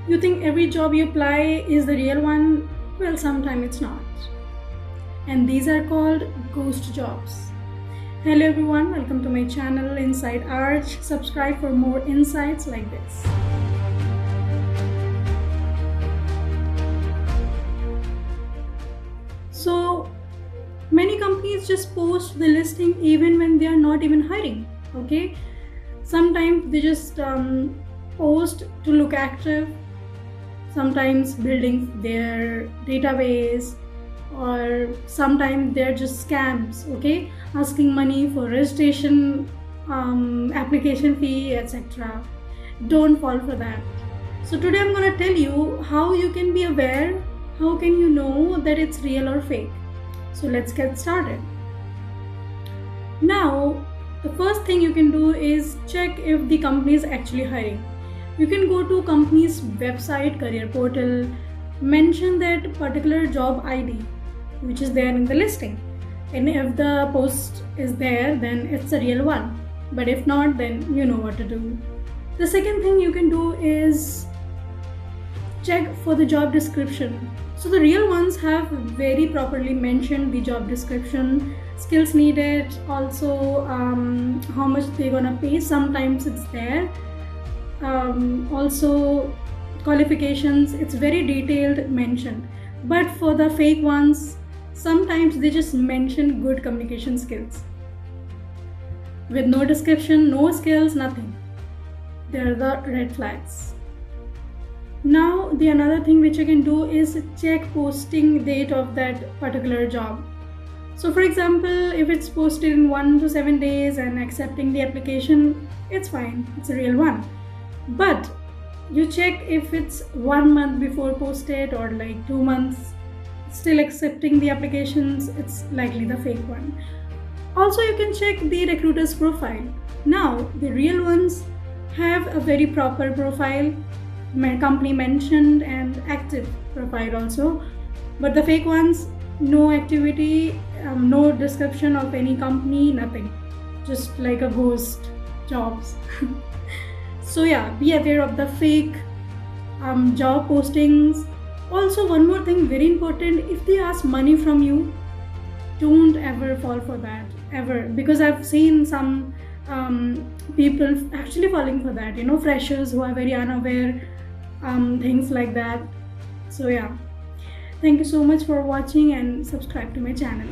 You think every job you apply is the real one? Well, sometimes it's not. And these are called ghost jobs. Hello everyone, welcome to my channel Inside Arch. Subscribe for more insights like this. So many companies just post the listing even when they are not even hiring. Okay, sometimes they just post to look active, sometimes building their database, or sometimes they're just scams. Okay, asking money for registration, application fee, etc. Don't fall for that. So today I'm going to tell you how you can be aware, how can you know that it's real or fake. So let's get started. Now, the first thing you can do is check if the company is actually hiring. You can go to company's website, career portal, mention that particular job ID which is there in the listing. And if the post is there, then it's a real one. But if not, then you know what to do. The second thing you can do is check for the job description. So the real ones have very properly mentioned the job description, skills needed, also how much they're gonna pay. Sometimes it's there. Also qualifications, it's very detailed mentioned. But for the fake ones, sometimes they just mention good communication skills with no description, no skills, nothing. They're the red flags. Now the another thing which you can do is check posting date of that particular job. So for example, if it's posted in 1 to 7 days and accepting the application, it's fine, it's a real one. But you check if it's 1 month before posted or like 2 months still accepting the applications, it's likely the fake one. Also you can check the recruiter's profile. Now the real ones have a very proper profile, company mentioned, and active profile also. But the fake ones, no activity, no description of any company, nothing, just like a ghost jobs. So yeah, be aware of the fake job postings. Also one more thing, very important, if they ask money from you, don't ever fall for that, ever, because I've seen some people actually falling for that, freshers who are very unaware, things like that. So yeah, thank you so much for watching and subscribe to my channel.